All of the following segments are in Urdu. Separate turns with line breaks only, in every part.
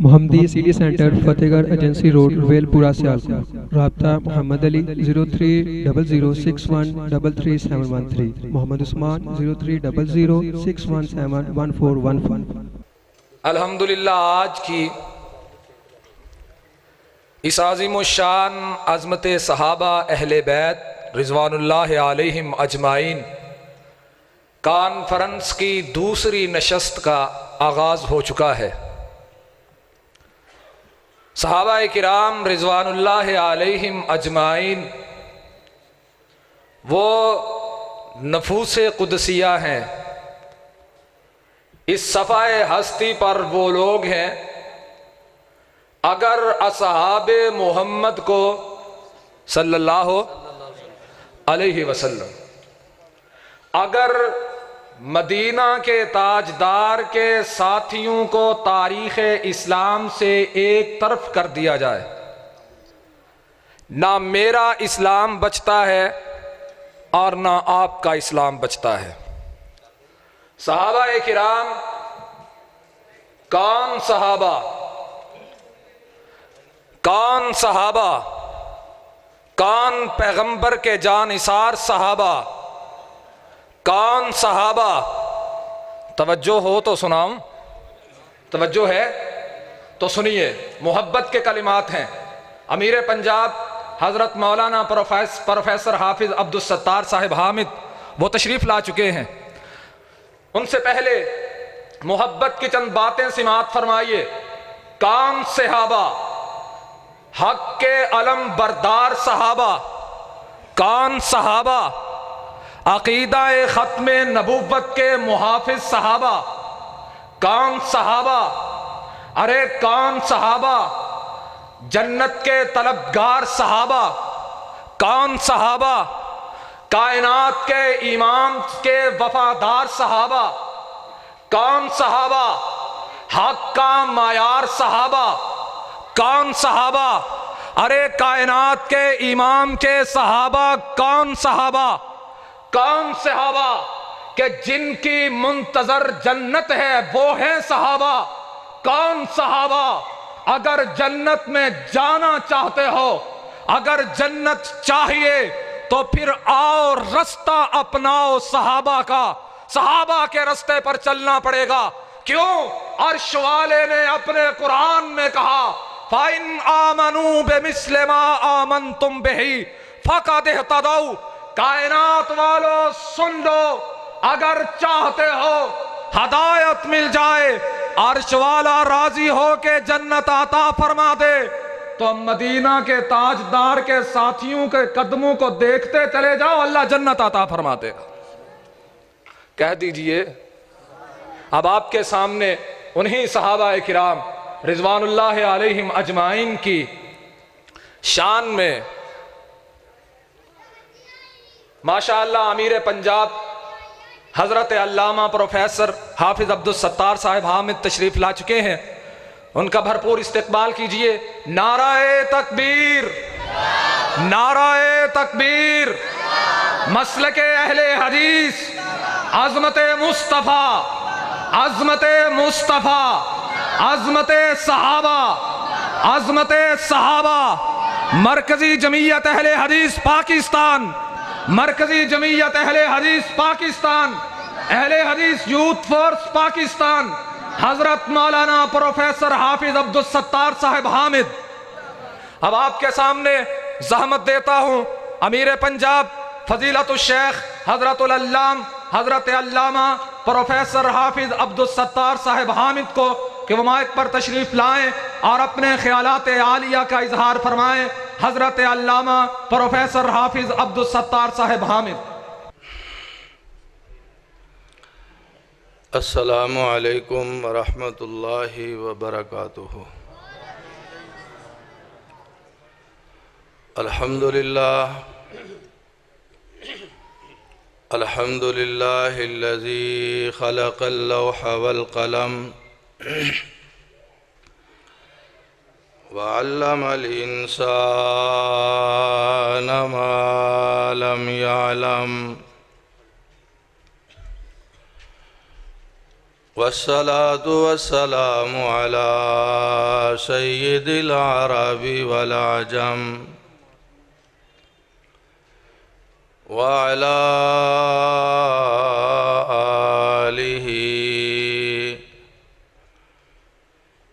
محمدی سٹی سینٹر فتح گڑھ ایجنسی روڈ رویل پورہ سیالکوٹ۔ رابطہ محمد علی 030061337113، محمد عثمان 030061711415۔
الحمدللہ آج کی اس عظیم الشان عظمت صحابہ اہل بیت رضوان اللہ علیہم اجمعین کانفرنس کی دوسری نشست کا آغاز ہو چکا ہے۔ صحابہ کرام رضوان اللہ علیہم اجمعین وہ نفوس قدسیہ ہیں، اس صفحہ ہستی پر وہ لوگ ہیں اگر اصحاب محمد کو صلی اللہ علیہ وسلم، اگر مدینہ کے تاجدار کے ساتھیوں کو تاریخ اسلام سے ایک طرف کر دیا جائے، نہ میرا اسلام بچتا ہے اور نہ آپ کا اسلام بچتا ہے۔ صحابہ کرام کون صحابہ؟ کون صحابہ؟ کون پیغمبر کے جانثار صحابہ؟ کون صحابہ؟ توجہ ہو تو سناؤں، توجہ ہے تو سنیے۔ محبت کے کلمات ہیں، امیر پنجاب حضرت مولانا پروفیسر حافظ عبدالستار صاحب حامد وہ تشریف لا چکے ہیں۔ ان سے پہلے محبت کی چند باتیں سماعت فرمائیے۔ کون صحابہ؟ حق کے علم بردار صحابہ۔ کون صحابہ؟ عقیدہ ختم نبوت کے محافظ صحابہ۔ کون صحابہ؟ ارے کون صحابہ؟ جنت کے طلبگار صحابہ۔ کون صحابہ؟ کائنات کے امام کے وفادار صحابہ۔ کون صحابہ؟ حق کا معیار صحابہ۔ کون صحابہ؟ ارے کائنات کے امام کے صحابہ۔ کون صحابہ؟ کون صحابہ کہ جن کی منتظر جنت ہے وہ ہیں صحابہ؟ کون صحابہ؟ اگر جنت میں جانا چاہتے ہو، اگر جنت چاہیے تو پھر آؤ رستہ اپناؤ صحابہ کا، صحابہ کے رستے پر چلنا پڑے گا۔ کیوں؟ عرش والے نے اپنے قرآن میں کہا فَإِنْ آمَنُوا بِمِثْلِ مَا آمَنْتُمْ بِهِ فَقَدِ اهْتَدَوْا۔ کائنات والو سن لو، اگر چاہتے ہو ہدایت مل جائے، عرش والا راضی ہو کے جنت عطا فرما دے، تو مدینہ کے تاجدار کے ساتھیوں کے قدموں کو دیکھتے چلے جاؤ، اللہ جنت عطا فرما دے گا۔ کہہ دیجئے اب آپ کے سامنے انہی صحابہ کرام رضوان اللہ علیہم اجمعین کی شان میں ماشاءاللہ امیر پنجاب حضرت علامہ پروفیسر حافظ عبدالستار صاحب حامد تشریف لا چکے ہیں، ان کا بھرپور استقبال کیجئے۔ نعرہ تکبیر، نعرہ تکبیر، مسلک اہل حدیث، عظمت مصطفیٰ، عظمت مصطفیٰ، عظمت صحابہ، عظمت صحابہ، مرکزی جمعیت اہل حدیث پاکستان، مرکزی جمعیت اہل حدیث پاکستان، اہل حدیث یوتھ فورس پاکستان، حضرت مولانا پروفیسر حافظ عبدالستار صاحب حامد۔ اب آپ کے سامنے زحمت دیتا ہوں امیر پنجاب فضیلت الشیخ حضرت علامہ پروفیسر حافظ عبدالستار صاحب حامد کو کہ وہ مائک پر تشریف لائیں اور اپنے خیالات عالیہ کا اظہار فرمائیں۔ حضرت علامہ پروفیسر حافظ عبدالستار صاحب حامد۔
السلام علیکم ورحمۃ اللہ وبرکاتہ۔ الحمدللہ الحمدللہ الذی خلق اللوح والقلم وعلم الإنسان ما لم يعلم والصلاة والسلام على سيد العرب والعجم وعلى آله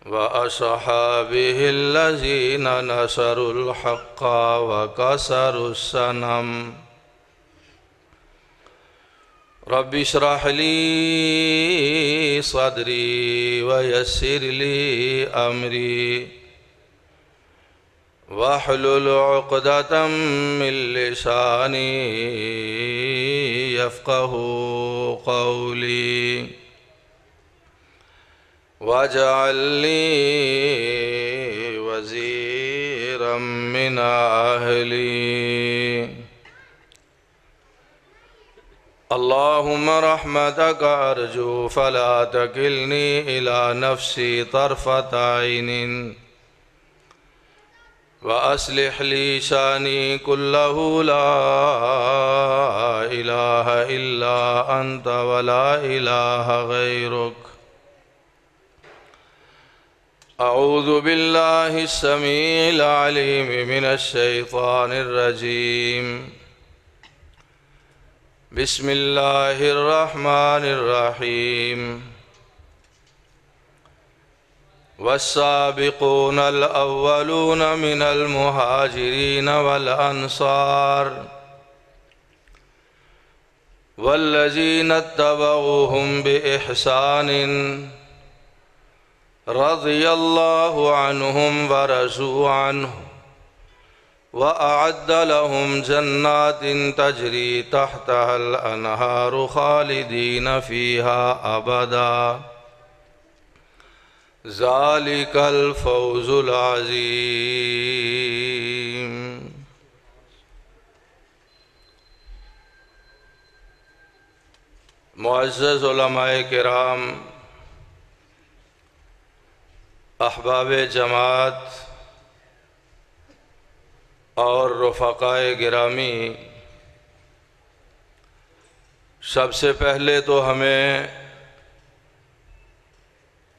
وأصحابه الذين نصروا الحق وكسروا الصنم رب اشرح لي صدري ويسر لي أمري واحلل عقدة من لساني يفقه قولي واجعل لي وزيرا من أهلي اللهم رحمتك أرجو فلا تكلني إلى نفسي طرفة عين وأصلح لي شاني كله لا إله إلا أنت ولا إله غيرك أعوذ بالله السميع العليم من الشيطان الرجيم بسم الله الرحمن الرحيم والسابقون الأولون من المهاجرين والأنصار والذين اتبعوهم بإحسان رضي الله عنهم ورضوا عنه وأعد لهم جنات تجري تحتها الأنهار خالدين فيها أبدا ذلك الفوز العظيم معزز علماء کرام، احباب جماعت اور رفقائے گرامی، سب سے پہلے تو ہمیں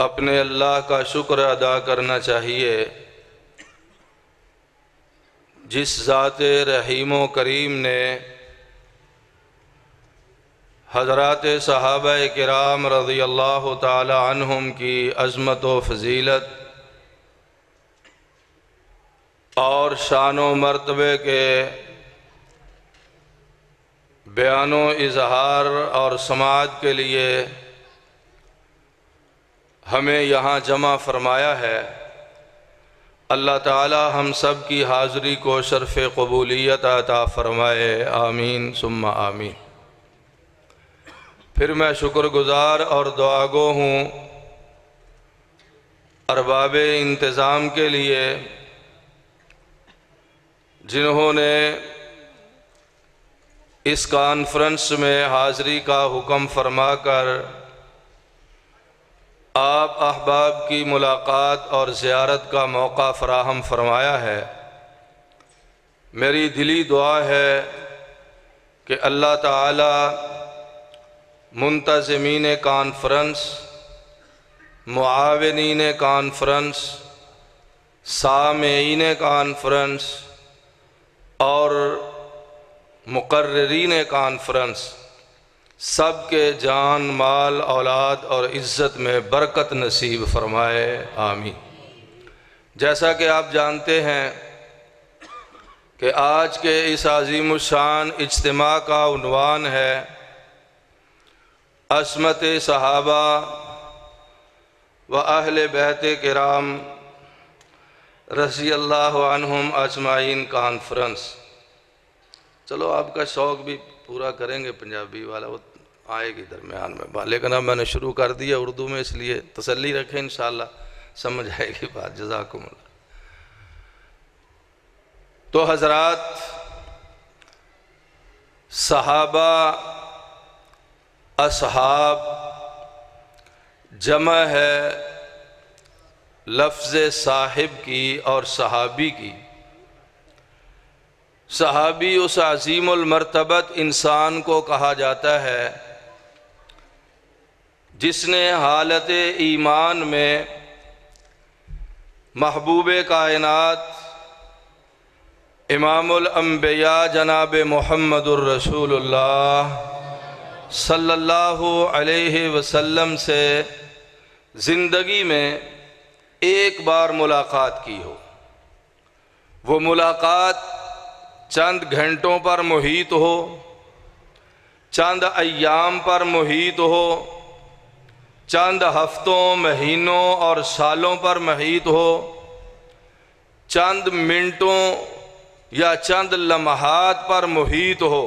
اپنے اللہ کا شکر ادا کرنا چاہیے جس ذات رحیم و کریم نے حضرات صحابہ کرام رضی اللہ تعالی عنہم کی عظمت و فضیلت اور شان و مرتبے کے بیان و اظہار اور سماعت کے لیے ہمیں یہاں جمع فرمایا ہے۔ اللہ تعالی ہم سب کی حاضری کو شرف قبولیت عطا فرمائے، آمین ثم آمین۔ پھر میں شکر گزار اور دعا گو ہوں ارباب انتظام کے لیے جنہوں نے اس کانفرنس میں حاضری کا حکم فرما کر آپ احباب کی ملاقات اور زیارت کا موقع فراہم فرمایا ہے۔ میری دلی دعا ہے کہ اللہ تعالی منتظمین کانفرنس، معاونین کانفرنس، سامعین کانفرنس اور مقررین کانفرنس سب کے جان، مال، اولاد اور عزت میں برکت نصیب فرمائے، آمین۔ جیسا کہ آپ جانتے ہیں کہ آج کے اس عظیم الشان اجتماع کا عنوان ہے عصمت صحابہ و اہل بیت کرام رضی اللہ عنہم اجمعین کانفرنس۔ چلو آپ کا شوق بھی پورا کریں گے، پنجابی والا وہ آئے گی درمیان میں، لیکن اب میں نے شروع کر دیا اردو میں، اس لیے تسلی رکھیں، انشاءاللہ سمجھ آئے گی بات۔ جزاکم اللہ۔ تو حضرات، صحابہ، اصحاب جمع ہے لفظ صاحب کی اور صحابی کی۔ صحابی اس عظیم المرتبت انسان کو کہا جاتا ہے جس نے حالت ایمان میں محبوب کائنات امام الانبیاء جناب محمد الرسول اللہ صلی اللہ علیہ وسلم سے زندگی میں ایک بار ملاقات کی ہو، وہ ملاقات چند گھنٹوں پر محیط ہو، چند ایام پر محیط ہو، چند ہفتوں، مہینوں اور سالوں پر محیط ہو، چند منٹوں یا چند لمحات پر محیط ہو،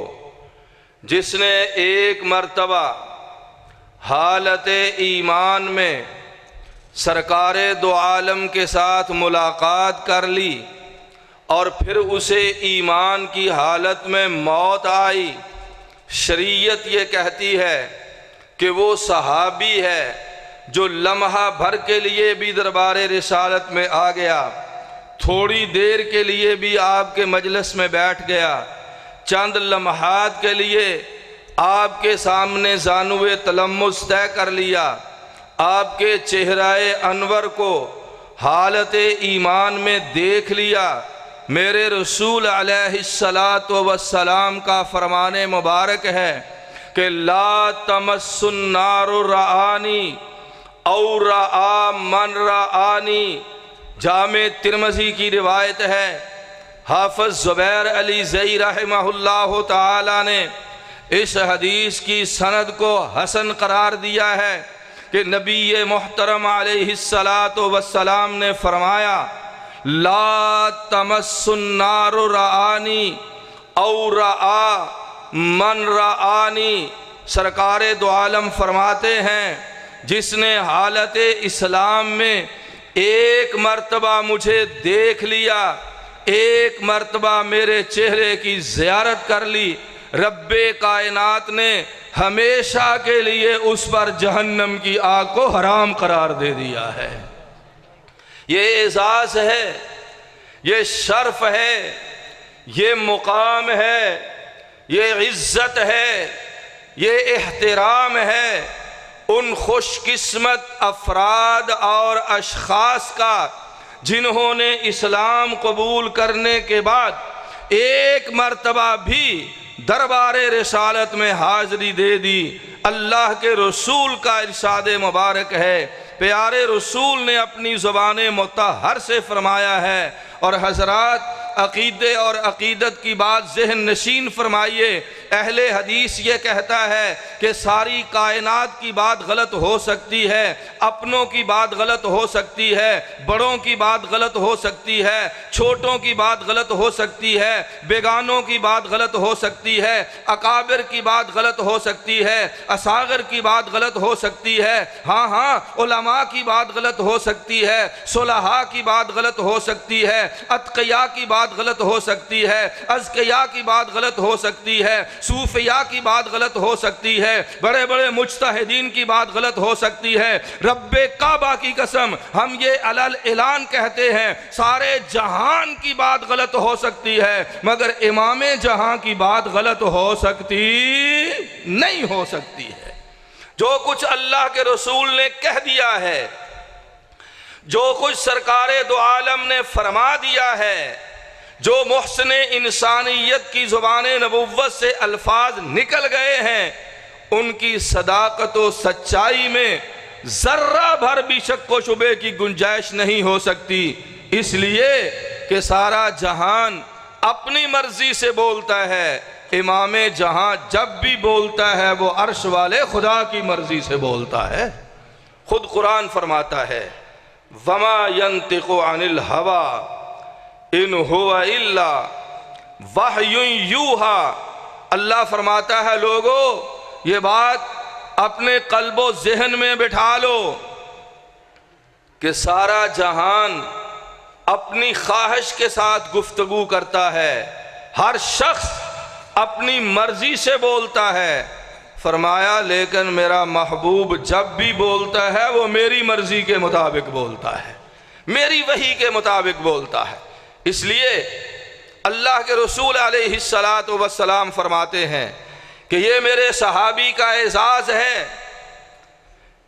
جس نے ایک مرتبہ حالت ایمان میں سرکار دو عالم کے ساتھ ملاقات کر لی اور پھر اسے ایمان کی حالت میں موت آئی، شریعت یہ کہتی ہے کہ وہ صحابی ہے جو لمحہ بھر کے لیے بھی دربار رسالت میں آ گیا، تھوڑی دیر کے لیے بھی آپ کے مجلس میں بیٹھ گیا، چند لمحات کے لیے آپ کے سامنے زانوِ تلمس طے کر لیا، آپ کے چہرہ انور کو حالت ایمان میں دیکھ لیا۔ میرے رسول علیہ السلام کا فرمان مبارک ہے کہ لا تمس النار رآنی او رآ من رآنی، جامع ترمذی کی روایت ہے۔ حافظ زبیر علی زئی رحمہ اللہ تعالی نے اس حدیث کی سند کو حسن قرار دیا ہے کہ نبی محترم علیہ السلام نے فرمایا لا تمس النار رآنی او رآ من رآنی، سرکار دو عالم فرماتے ہیں جس نے حالت اسلام میں ایک مرتبہ مجھے دیکھ لیا، ایک مرتبہ میرے چہرے کی زیارت کر لی، رب کائنات نے ہمیشہ کے لیے اس پر جہنم کی آگ کو حرام قرار دے دیا ہے۔ یہ اعزاز ہے، یہ شرف ہے، یہ مقام ہے، یہ عزت ہے، یہ احترام ہے ان خوش قسمت افراد اور اشخاص کا جنہوں نے اسلام قبول کرنے کے بعد ایک مرتبہ بھی دربار رسالت میں حاضری دے دی۔ اللہ کے رسول کا ارشاد مبارک ہے، پیارے رسول نے اپنی زبان مطہر سے فرمایا ہے، اور حضرات عقیدے اور عقیدت کی بات ذہن نشین فرمائیے۔ اہل حدیث یہ کہتا ہے کہ ساری کائنات کی بات غلط ہو سکتی ہے، اپنوں کی بات غلط ہو سکتی ہے، بڑوں کی بات غلط ہو سکتی ہے، چھوٹوں کی بات غلط ہو سکتی ہے، بیگانوں کی بات غلط ہو سکتی ہے، اکابر کی بات غلط ہو سکتی ہے، اصاغر کی بات غلط ہو سکتی ہے، ہاں علماء کی بات غلط ہو سکتی ہے، صلحاء کی بات غلط ہو سکتی ہے، اتقیاء کی بات غلط ہو سکتی ہے، اذکیاء کی بات غلط ہو سکتی ہے، صوفیاء کی بات غلط ہو سکتی ہے، بڑے بڑے مجتہدین کی بات غلط ہو سکتی ہے۔ رب کعبہ کی قسم ہم یہ علل اعلان کہتے ہیں سارے جہان کی بات غلط ہو سکتی ہے، مگر امام جہاں کی بات غلط ہو سکتی نہیں ہو سکتی ہے۔ جو کچھ اللہ کے رسول نے کہہ دیا ہے، جو کچھ سرکار دو عالم نے فرما دیا ہے، جو محسن انسانیت کی زبان نبوت سے الفاظ نکل گئے ہیں، ان کی صداقت و سچائی میں ذرہ بھر بھی شک و شبے کی گنجائش نہیں ہو سکتی، اس لیے کہ سارا جہان اپنی مرضی سے بولتا ہے، امام جہاں جب بھی بولتا ہے وہ عرش والے خدا کی مرضی سے بولتا ہے۔ خود قرآن فرماتا ہے وَمَا يَنْتِقُ عَنِ الْهَوَىٰ إِنْ هُوَ إِلَّا وَحْيٌ يُوحَىٰ، اللہ فرماتا ہے لوگو یہ بات اپنے قلب و ذہن میں بٹھا لو کہ سارا جہان اپنی خواہش کے ساتھ گفتگو کرتا ہے، ہر شخص اپنی مرضی سے بولتا ہے، فرمایا لیکن میرا محبوب جب بھی بولتا ہے وہ میری مرضی کے مطابق بولتا ہے، میری وحی کے مطابق بولتا ہے۔ اس لیے اللہ کے رسول علیہ السلام فرماتے ہیں کہ یہ میرے صحابی کا اعزاز ہے،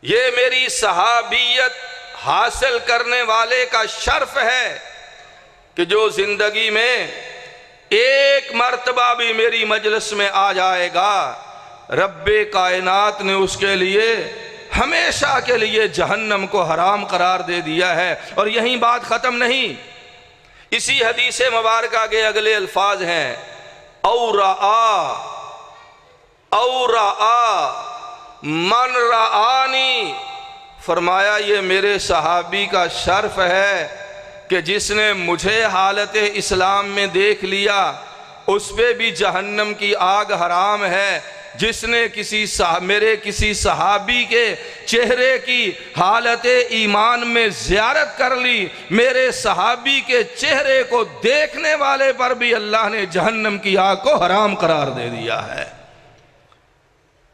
یہ میری صحابیت حاصل کرنے والے کا شرف ہے کہ جو زندگی میں ایک مرتبہ بھی میری مجلس میں آ جائے گا، رب کائنات نے اس کے لیے ہمیشہ کے لیے جہنم کو حرام قرار دے دیا ہے۔ اور یہیں بات ختم نہیں، اسی حدیث مبارکہ کے اگلے الفاظ ہیں او رآ من رآنی، فرمایا یہ میرے صحابی کا شرف ہے کہ جس نے مجھے حالت اسلام میں دیکھ لیا اس پہ بھی جہنم کی آگ حرام ہے۔ جس نے میرے کسی صحابی کے چہرے کی حالت ایمان میں زیارت کر لی، میرے صحابی کے چہرے کو دیکھنے والے پر بھی اللہ نے جہنم کی آگ کو حرام قرار دے دیا ہے۔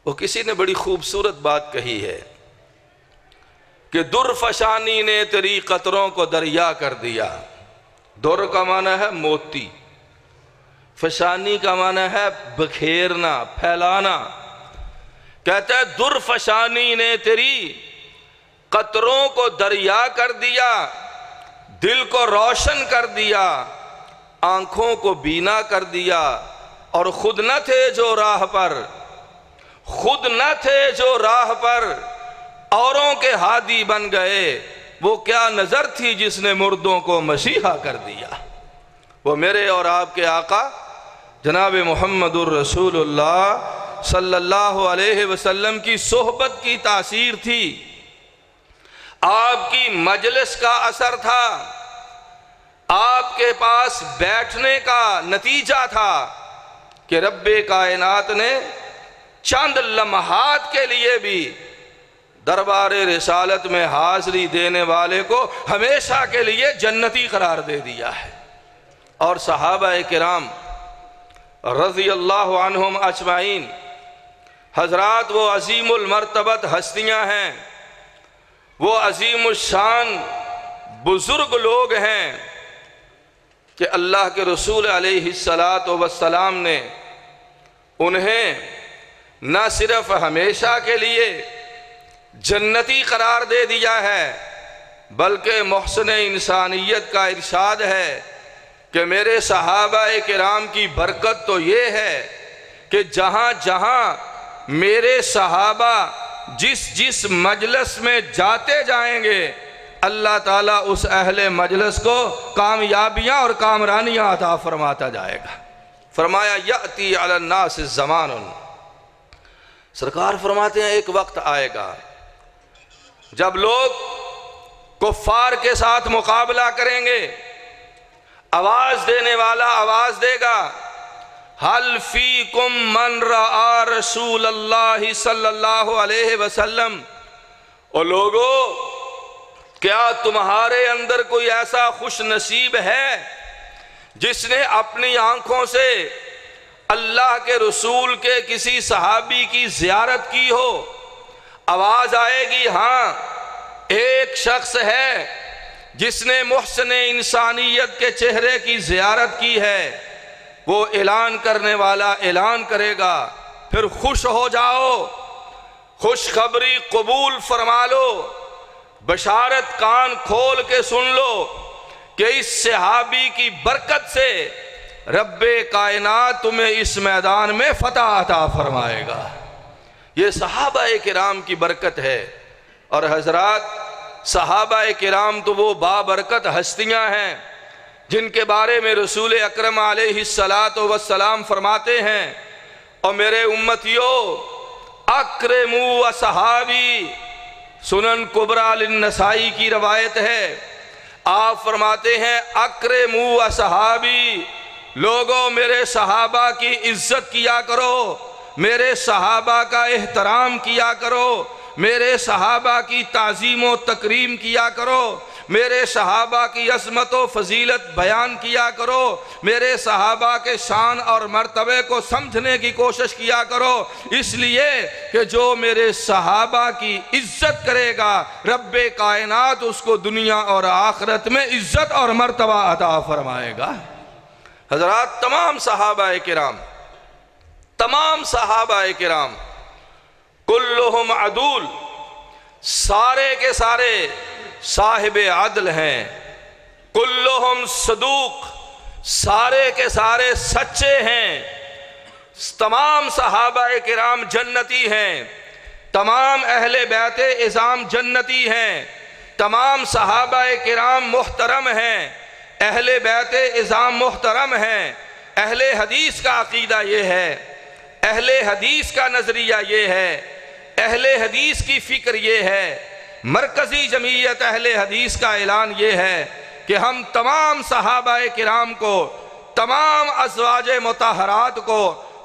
وہ کسی نے بڑی خوبصورت بات کہی ہے کہ در فشانی نے تیری قطروں کو دریا کر دیا۔ در کا معنی ہے موتی، فشانی کا معنی ہے بکھیرنا، پھیلانا۔ کہتا ہے در فشانی نے تیری قطروں کو دریا کر دیا، دل کو روشن کر دیا، آنکھوں کو بینا کر دیا، اور خود نہ تھے جو راہ پر اوروں کے ہادی بن گئے، وہ کیا نظر تھی جس نے مردوں کو مسیحا کر دیا۔ وہ میرے اور آپ کے آقا جناب محمد الرسول اللہ صلی اللہ علیہ وسلم کی صحبت کی تاثیر تھی، آپ کی مجلس کا اثر تھا، آپ کے پاس بیٹھنے کا نتیجہ تھا کہ رب کائنات نے چند لمحات کے لیے بھی دربار رسالت میں حاضری دینے والے کو ہمیشہ کے لیے جنتی قرار دے دیا ہے۔ اور صحابہ کرام رضی اللہ عنہم اجمعین، حضرات وہ عظیم المرتبت ہستیاں ہیں، وہ عظیم الشان بزرگ لوگ ہیں کہ اللہ کے رسول علیہ السلام نے انہیں نہ صرف ہمیشہ کے لیے جنتی قرار دے دیا ہے، بلکہ محسن انسانیت کا ارشاد ہے کہ میرے صحابہ کرام کی برکت تو یہ ہے کہ جہاں جہاں میرے صحابہ جس مجلس میں جاتے جائیں گے، اللہ تعالیٰ اس اہل مجلس کو کامیابیاں اور کامرانیاں عطا فرماتا جائے گا۔ فرمایا یأتی علی الناس زمان، سرکار فرماتے ہیں ایک وقت آئے گا جب لوگ کفار کے ساتھ مقابلہ کریں گے، آواز دینے والا آواز دے گا حل فیکم من رآ رسول اللہ صلی اللہ علیہ وسلم، او لوگو کیا تمہارے اندر کوئی ایسا خوش نصیب ہے جس نے اپنی آنکھوں سے اللہ کے رسول کے کسی صحابی کی زیارت کی ہو؟ آواز آئے گی ہاں ایک شخص ہے جس نے محسن انسانیت کے چہرے کی زیارت کی ہے۔ وہ اعلان کرنے والا اعلان کرے گا، پھر خوش ہو جاؤ، خوشخبری قبول فرما لو، بشارت کان کھول کے سن لو کہ اس صحابی کی برکت سے رب کائنات تمہیں اس میدان میں فتح عطا فرمائے گا۔ یہ صحابہ کرام کی برکت ہے۔ اور حضرات صحابہ کرام تو وہ بابرکت ہستیاں ہیں جن کے بارے میں رسول اکرم علیہ السلام فرماتے ہیں، اور میرے امتیوں اکرموا اصحابی، سنن کبریٰ للنسائی کی روایت ہے، آپ فرماتے ہیں اکرموا اصحابی، لوگوں میرے صحابہ کی عزت کیا کرو، میرے صحابہ کا احترام کیا کرو، میرے صحابہ کی تعظیم و تکریم کیا کرو، میرے صحابہ کی عظمت و فضیلت بیان کیا کرو، میرے صحابہ کے شان اور مرتبے کو سمجھنے کی کوشش کیا کرو، اس لیے کہ جو میرے صحابہ کی عزت کرے گا رب کائنات اس کو دنیا اور آخرت میں عزت اور مرتبہ عطا فرمائے گا۔ حضرات تمام صحابہ کرام کلہم عدول، سارے کے سارے صاحب عدل ہیں، کلہم صدوق، سارے کے سارے سچے ہیں، تمام صحابہ کرام جنتی ہیں، تمام اہل بیت اعظام جنتی ہیں، تمام صحابہ کرام محترم ہیں، اہل بیت اعظام محترم ہیں۔ اہل حدیث کا عقیدہ یہ ہے، اہل حدیث کا نظریہ یہ ہے، اہل حدیث کی فکر یہ ہے، مرکزی جمعیت اہل حدیث کا اعلان یہ ہے کہ ہم تمام صحابہ کرام کو، تمام ازواج مطہرات کو،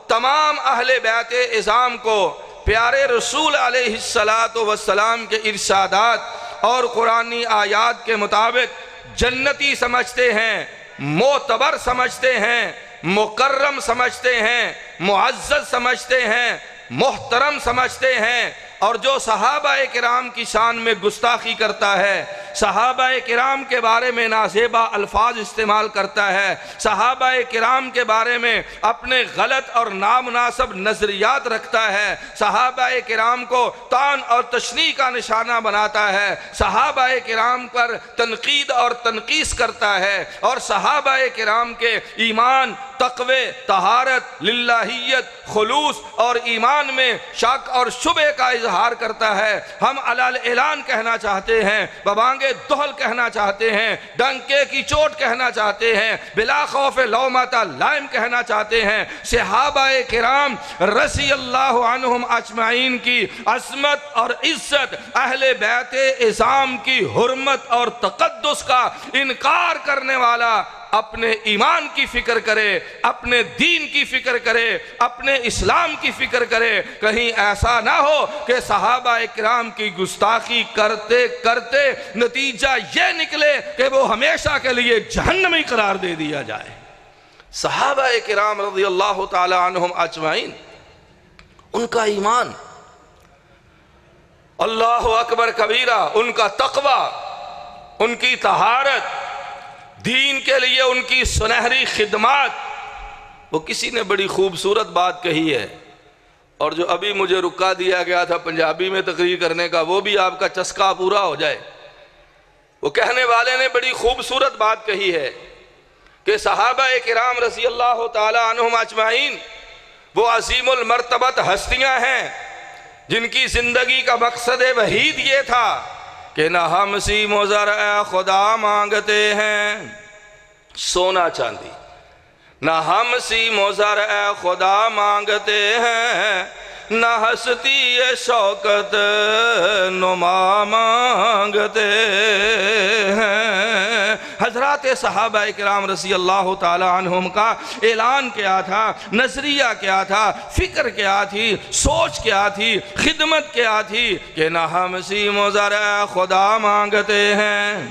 تمام اہل بیت اعظام کو پیارے رسول علیہ السلام کے ارشادات اور قرآنی آیات کے مطابق جنتی سمجھتے ہیں، معتبر سمجھتے ہیں، مکرم سمجھتے ہیں، معزز سمجھتے ہیں، محترم سمجھتے ہیں۔ اور جو صحابہ کرام کی شان میں گستاخی کرتا ہے، صحابہ کرام کے بارے میں نازیبا الفاظ استعمال کرتا ہے، صحابہ کرام کے بارے میں اپنے غلط اور نامناسب نظریات رکھتا ہے، صحابہ کرام کو طعن اور تشنیع کا نشانہ بناتا ہے، صحابہ کرام پر تنقید اور تنقیص کرتا ہے، اور صحابہ کرام کے ایمان، تقوی، طہارت، للہیت، خلوص اور ایمان میں شک اور شبہ کا اظہار کرتا ہے۔ ہم علال اعلان کہنا چاہتے ہیں، ببانگے دہل کہنا چاہتے ہیں، ڈنکے کی چوٹ کہنا چاہتے ہیں، بلا خوف لومۃ لائم کہنا چاہتے ہیں۔ صحابہ کرام رضی اللہ عنہم اجمعین کی عظمت اور عزت، اہل بیت اعظام کی حرمت اور تقدس کا انکار کرنے والا اپنے ایمان کی فکر کرے، اپنے دین کی فکر کرے، اپنے اسلام کی فکر کرے۔ کہیں ایسا نہ ہو کہ صحابہ کرام کی گستاخی کرتے کرتے نتیجہ یہ نکلے کہ وہ ہمیشہ کے لیے جہنمی قرار دے دیا جائے۔ صحابہ کرام رضی اللہ تعالی عنہم اجمعین، ان کا ایمان، اللہ اکبر کبیرہ، ان کا تقوی، ان کی طہارت، دین کے لیے ان کی سنہری خدمات۔ وہ کسی نے بڑی خوبصورت بات کہی ہے، اور جو ابھی مجھے رکا دیا گیا تھا پنجابی میں تقریر کرنے کا، وہ بھی آپ کا چسکا پورا ہو جائے۔ وہ کہنے والے نے بڑی خوبصورت بات کہی ہے کہ صحابہ کرام رضی اللہ تعالی عنہم اجمعین وہ عظیم المرتبت ہستیاں ہیں جن کی زندگی کا مقصد وحید یہ تھا کہ نہ ہم سیم و زرع خدا مانگتے ہیں، سونا چاندی، نہ ہم سیم و زرع خدا مانگتے ہیں، نہ ہستی شوکت نما مانگتے ہیں۔ حضرات صحابہ کرام رضی اللہ تعالی عنہم کا اعلان کیا تھا، نظریہ کیا تھا، فکر کیا تھی، سوچ کیا تھی، خدمت کیا تھی کہ نہ ہم سیم و زرع خدا مانگتے ہیں۔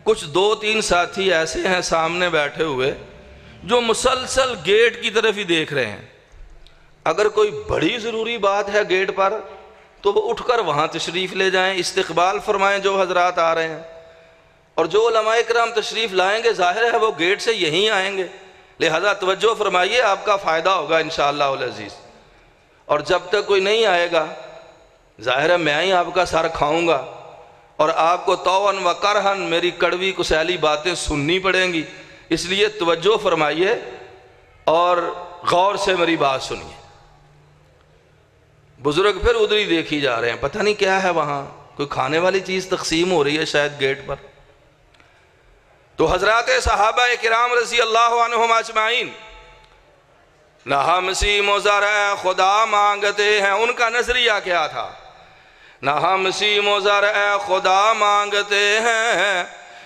کچھ دو تین ساتھی ایسے ہیں سامنے بیٹھے ہوئے جو مسلسل گیٹ کی طرف ہی دیکھ رہے ہیں۔ اگر کوئی بڑی ضروری بات ہے گیٹ پر تو وہ اٹھ کر وہاں تشریف لے جائیں، استقبال فرمائیں جو حضرات آ رہے ہیں، اور جو علماء کرام تشریف لائیں گے ظاہر ہے وہ گیٹ سے یہیں آئیں گے، لہذا توجہ فرمائیے، آپ کا فائدہ ہوگا انشاءاللہ العزیز۔ اور جب تک کوئی نہیں آئے گا ظاہر ہے میں ہی آپ کا سر کھاؤں گا، اور آپ کو طوعاً و کرہاً میری کڑوی کسیلی باتیں سننی پڑیں گی، اس لیے توجہ فرمائیے اور غور سے میری بات سنیے۔ بزرگ پھر ادھر ہی دیکھی جا رہے ہیں، پتہ نہیں کیا ہے وہاں، کوئی کھانے والی چیز تقسیم ہو رہی ہے شاید گیٹ پر۔ تو حضرات صحابہ کرام رضی اللہ عنہم اجمعین، نہ ہم سیم و زرع خدا مانگتے ہیں، ان کا نظریہ کیا تھا؟ نہ ہم سیم و زرع خدا مانگتے ہیں،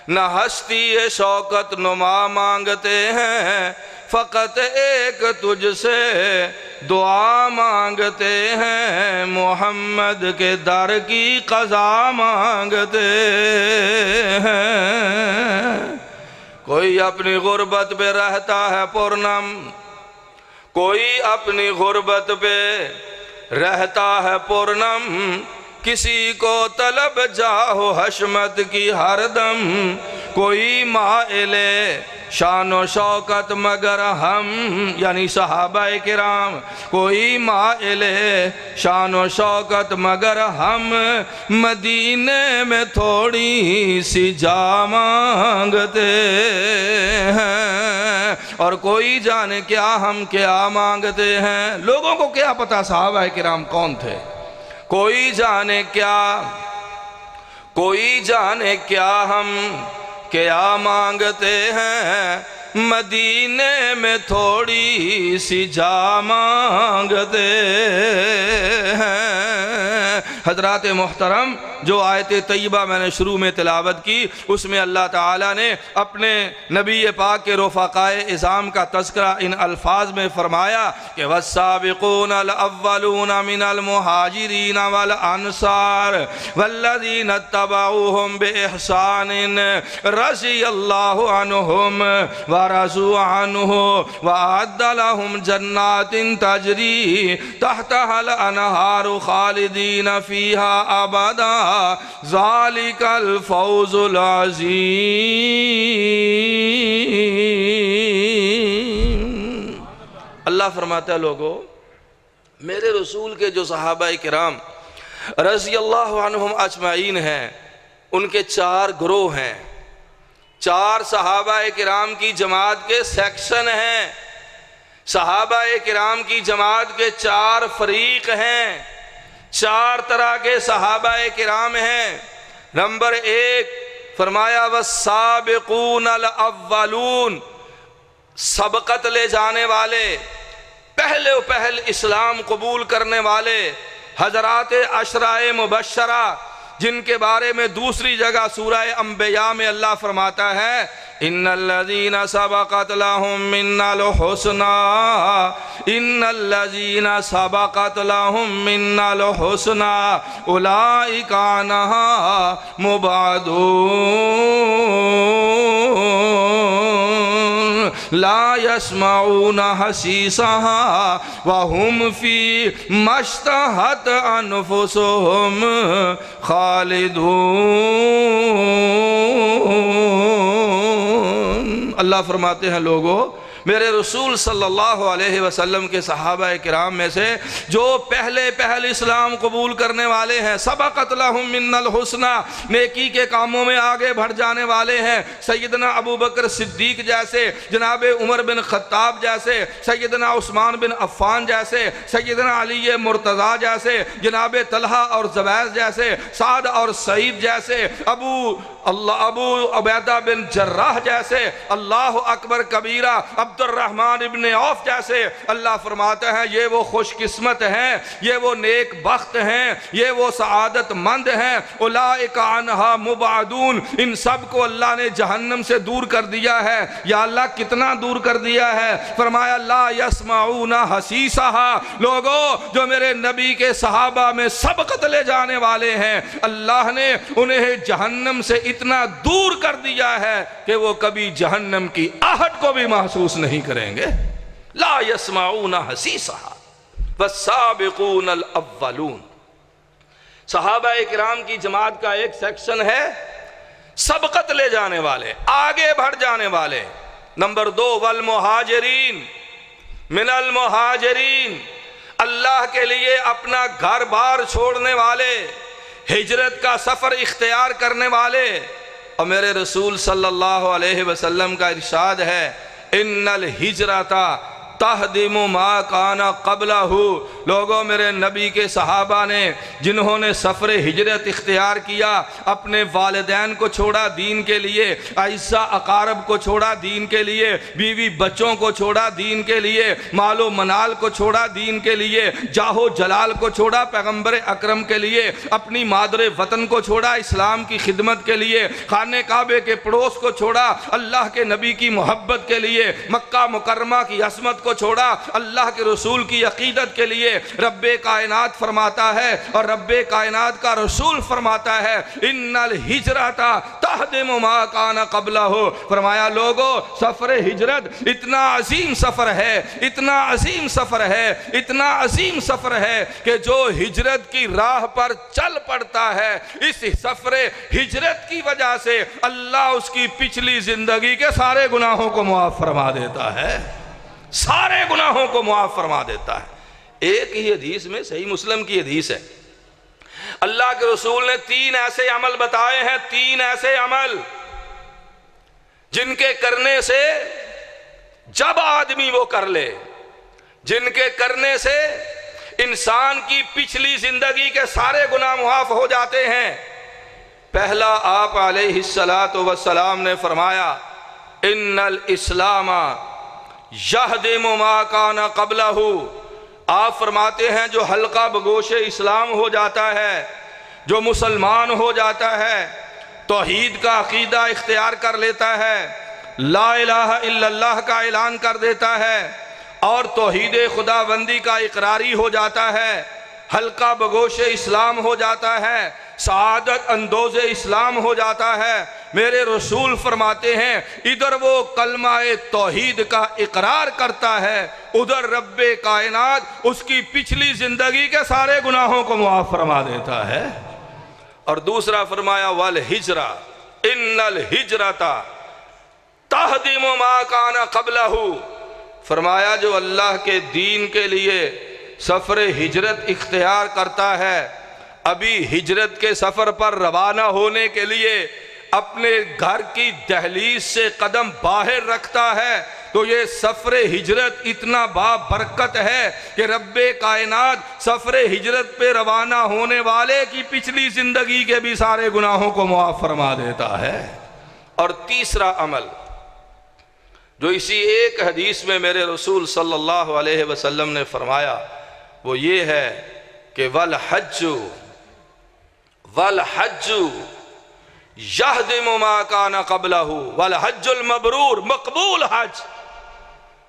نہ ہستی شوکت نما مانگتے ہیں، فقط ایک تجھ سے دعا مانگتے ہیں، محمد کے در کی قضا مانگتے ہیں۔ کوئی اپنی غربت پہ رہتا ہے پرنم، کوئی اپنی غربت پہ رہتا ہے پرنم، کسی کو طلب جاہ و حشمت کی ہر دم، کوئی مائل شان و شوکت مگر ہم، یعنی صحابہ کرام، کوئی مائل شان و شوکت مگر ہم، مدینے میں تھوڑی سی جا مانگتے ہیں، اور کوئی جانے کیا ہم کیا مانگتے ہیں۔ لوگوں کو کیا پتا صحابہ کرام کون تھے؟ کوئی جانے کیا ہم کیا مانگتے ہیں، مدینے میں تھوڑی سی جا مانگتے ہیں۔ حضرات محترم، جو آیت طیبہ میں نے شروع میں تلاوت کی، اس میں اللہ تعالیٰ نے اپنے نبی پاک کے رفقائے اعظام کا تذکرہ ان الفاظ میں فرمایا کہ والسابقون الاولون من المہاجرین والانصار والذین اتبعوہم بإحسان رضی اللہ عنہم ورضوا عنہ وأعد لهم جنات تجری تحتها الانہار خالدین فیہا ابدا ذالک الفوز العظیم۔ اللہ فرماتا ہے لوگو، میرے رسول کے جو صحابہ کرام رضی اللہ عنہم اجمعین ہیں، ان کے 4 گروہ ہیں، 4 صحابہ کرام کی جماعت کے سیکشن ہیں، صحابہ کرام کی جماعت کے 4 فریق ہیں، 4 طرح کے صحابہ کرام ہیں۔ نمبر 1 فرمایا والسابقون الاولون، سبقت لے جانے والے، پہل اسلام قبول کرنے والے، حضرات عشرہ مبشرہ، جن کے بارے میں دوسری جگہ سورہ انبیاء میں اللہ فرماتا ہے ان الذین سبقت لهم منا الحسنى ان الذین سبقت لهم منا الحسنى اولئک عنہا مبعدون لا يسمعون حسیسها وهم فی ما اشتہت انفسهم خالدون۔ اللہ فرماتے ہیں لوگو، میرے رسول صلی اللہ علیہ وسلم کے صحابہ کرام میں سے جو پہل اسلام قبول کرنے والے ہیں، سبقت لہم من الحسنى، نیکی کے کاموں میں آگے بڑھ جانے والے ہیں، سیدنا ابو بکر صدیق جیسے، جناب عمر بن خطاب جیسے، سیدنا عثمان بن عفان جیسے، سیدنا علی مرتضیٰ جیسے، جناب طلحہ اور زبیر جیسے، سعد اور سعید جیسے، ابو عبیدہ بن جراح جیسے، اللہ اکبر کبیرہ، عبد الرحمن ابن عوف جیسے۔ اللہ فرماتے ہیں یہ وہ خوش قسمت ہیں، یہ وہ نیک بخت ہیں، یہ وہ سعادت مند ہیں، اولئک عنہا مبعدون، ان سب کو اللہ نے جہنم سے دور کر دیا ہے۔ یا اللہ کتنا دور کر دیا ہے؟ فرمایا لا یسمعون حسیسہا، لوگوں جو میرے نبی کے صحابہ میں سبقت لے جانے والے ہیں، اللہ نے انہیں جہنم سے اتنا دور کر دیا ہے کہ وہ کبھی جہنم کی آہٹ کو بھی محسوس نہیں کریں گے۔ لا یسمعون حسیسہا والسابقون الاولون، صحابہ کرام کی جماعت کا ایک سیکشن ہے سبقت لے جانے والے، آگے بڑھ جانے والے۔ نمبر 2 والمہاجرین، من المہاجرین، اللہ کے لیے اپنا گھر بار چھوڑنے والے، ہجرت کا سفر اختیار کرنے والے۔ اور میرے رسول صلی اللہ علیہ وسلم کا ارشاد ہے ان الہجرۃ تہدم ما کان قبلہ، لوگوں میرے نبی کے صحابہ نے جنہوں نے سفر ہجرت اختیار کیا، اپنے والدین کو چھوڑا دین کے لیے، اعزا اقارب کو چھوڑا دین کے لیے، بیوی بچوں کو چھوڑا دین کے لیے، مال و منال کو چھوڑا دین کے لیے، جاہ و جلال کو چھوڑا پیغمبر اکرم کے لیے، اپنی مادر وطن کو چھوڑا اسلام کی خدمت کے لیے، خانہ کعبے کے پڑوس کو چھوڑا اللہ کے نبی کی محبت کے لیے، مکہ مکرمہ کی عظمت کو چھوڑا اللہ کے رسول کی عقیدت کے لیے، رب کائنات فرماتا ہے اور رب کائنات کا رسول فرماتا ہے ان الہجرۃ تہدم ما کان قبلہ. فرمایا لوگو سفر ہجرت اتنا عظیم سفر ہے، اتنا عظیم سفر ہے، اتنا عظیم سفر ہے کہ جو ہجرت کی راہ پر چل پڑتا ہے اس سفر ہجرت کی وجہ سے اللہ اس کی پچھلی زندگی کے سارے گناہوں کو معاف فرما دیتا ہے، سارے گناہوں کو معاف فرما دیتا ہے. ایک ہی حدیث میں، صحیح مسلم کی حدیث ہے، اللہ کے رسول نے 3 ایسے عمل بتائے ہیں، 3 ایسے عمل جن کے کرنے سے جب آدمی وہ کر لے، جن کے کرنے سے انسان کی پچھلی زندگی کے سارے گناہ معاف ہو جاتے ہیں. پہلا آپ علیہ السلام نے فرمایا ان الاسلام یہدم ما کان قبلہ. آپ فرماتے ہیں جو حلقہ بگوش اسلام ہو جاتا ہے، جو مسلمان ہو جاتا ہے، توحید کا عقیدہ اختیار کر لیتا ہے، لا الہ الا اللہ کا اعلان کر دیتا ہے اور توحید خدا بندی کا اقراری ہو جاتا ہے، حلقہ بگوش اسلام ہو جاتا ہے، سعادت اندوز اسلام ہو جاتا ہے. میرے رسول فرماتے ہیں ادھر وہ کلمہ توحید کا اقرار کرتا ہے، ادھر رب کائنات اس کی پچھلی زندگی کے سارے گناہوں کو معاف فرما دیتا ہے. اور دوسرا فرمایا والہجرہ ان الہجرۃ تہدم ما کان قبلہ. فرمایا جو اللہ کے دین کے لیے سفر ہجرت اختیار کرتا ہے، ابھی ہجرت کے سفر پر روانہ ہونے کے لیے اپنے گھر کی دہلیز سے قدم باہر رکھتا ہے، تو یہ سفر ہجرت اتنا بابرکت ہے کہ رب کائنات سفر ہجرت پہ روانہ ہونے والے کی پچھلی زندگی کے بھی سارے گناہوں کو معاف فرما دیتا ہے. اور تیسرا عمل جو اسی ایک حدیث میں میرے رسول صلی اللہ علیہ وسلم نے فرمایا وہ یہ ہے کہ والحج یہدم ما کان قبلہ والحج المبرور، مقبول حج،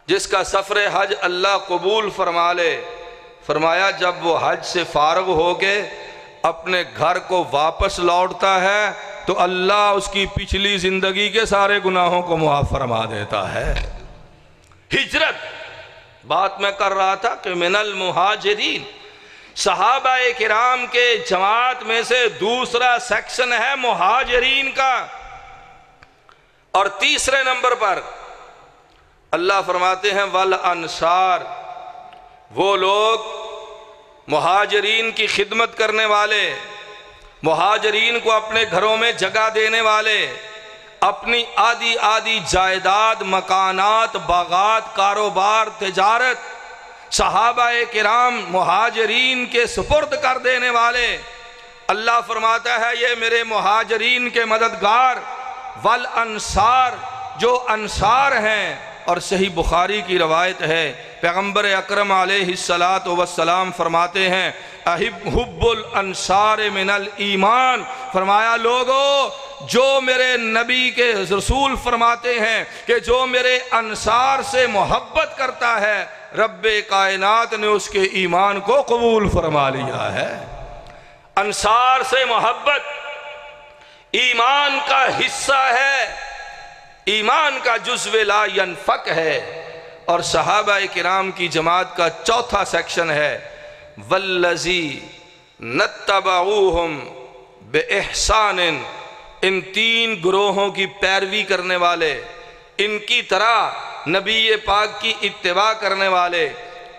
جس کا سفر حج اللہ قبول فرما لے. فرمایا جب وہ حج سے فارغ ہو کے اپنے گھر کو واپس لوٹتا ہے تو اللہ اس کی پچھلی زندگی کے سارے گناہوں کو معاف فرما دیتا ہے. ہجرت بات میں کر رہا تھا کہ من المہاجرین، صحابہ کرام کے جماعت میں سے دوسرا سیکشن ہے مہاجرین کا. اور تیسرے نمبر پر اللہ فرماتے ہیں والانصار، وہ لوگ مہاجرین کی خدمت کرنے والے، مہاجرین کو اپنے گھروں میں جگہ دینے والے، اپنی آدھی جائیداد، مکانات، باغات، کاروبار، تجارت صحابہ کرام مہاجرین کے سپرد کر دینے والے. اللہ فرماتا ہے یہ میرے مہاجرین کے مددگار. والانصار، جو انصار ہیں. اور صحیح بخاری کی روایت ہے پیغمبر اکرم علیہ السلام فرماتے ہیں حب الانصار من الایمان. فرمایا لوگو جو میرے نبی کے رسول فرماتے ہیں کہ جو میرے انصار سے محبت کرتا ہے رب کائنات نے اس کے ایمان کو قبول فرما لیا ہے. انصار سے محبت ایمان کا حصہ ہے، ایمان کا جزو لا ینفک ہے. اور صحابہ کرام کی جماعت کا چوتھا سیکشن ہے والذی نتبعوہم بإحسان، ان 3 گروہوں کی پیروی کرنے والے، ان کی طرح نبی پاک کی اتباع کرنے والے،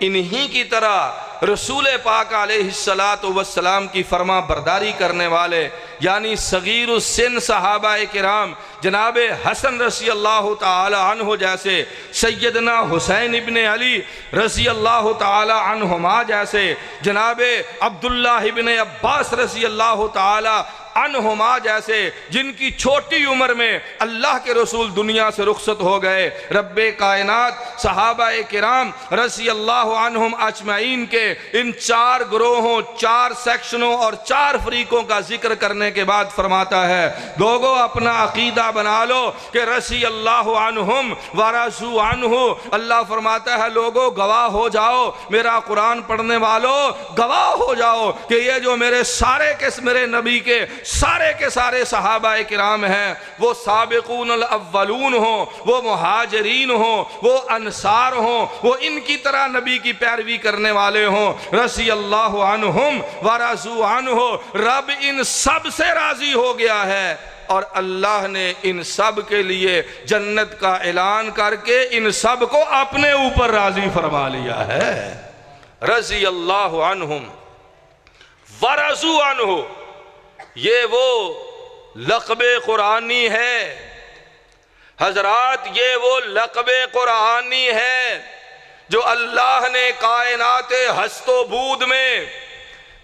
انہی کی طرح رسول پاک علیہ السلام کی فرما برداری کرنے والے، یعنی صغیر السن صحابہ کرام جناب حسن رضی اللہ تعالی عنہ جیسے، سیدنا حسین ابن علی رضی اللہ تعالی عنہما جیسے، جناب عبداللہ ابن عباس رضی اللہ تعالی عنہما جیسے، جن کی چھوٹی عمر میں اللہ کے رسول دنیا سے رخصت ہو گئے. رب کائنات صحابہ کرام رضی اللہ عنہم اجمعین کے ان 4 گروہوں، 4 سیکشنوں اور 4 فریقوں کا ذکر کرنے کے بعد فرماتا ہے لوگوں اپنا عقیدہ بنا لو کہ رضی اللہ عنہم ورضوا عنہ، اللہ فرماتا ہے لوگوں گواہ ہو جاؤ، میرا قرآن پڑھنے والوں گواہ ہو جاؤ کہ یہ جو میرے نبی کے سارے صحابہ کرام ہیں، وہ سابقون الاولون ہوں، وہ مہاجرین ہوں، وہ انصار ہوں، وہ ان کی طرح نبی کی پیروی کرنے والے ہوں، رضی اللہ عنہم ورضوا عنہ، رب ان سب سے راضی ہو گیا ہے اور اللہ نے ان سب کے لیے جنت کا اعلان کر کے ان سب کو اپنے اوپر راضی فرما لیا ہے۔ رضی اللہ عنہم ورضوا عنہ، یہ وہ لقب قرآنی ہے حضرات، یہ وہ لقب قرآنی ہے جو اللہ نے کائنات ہست و بود میں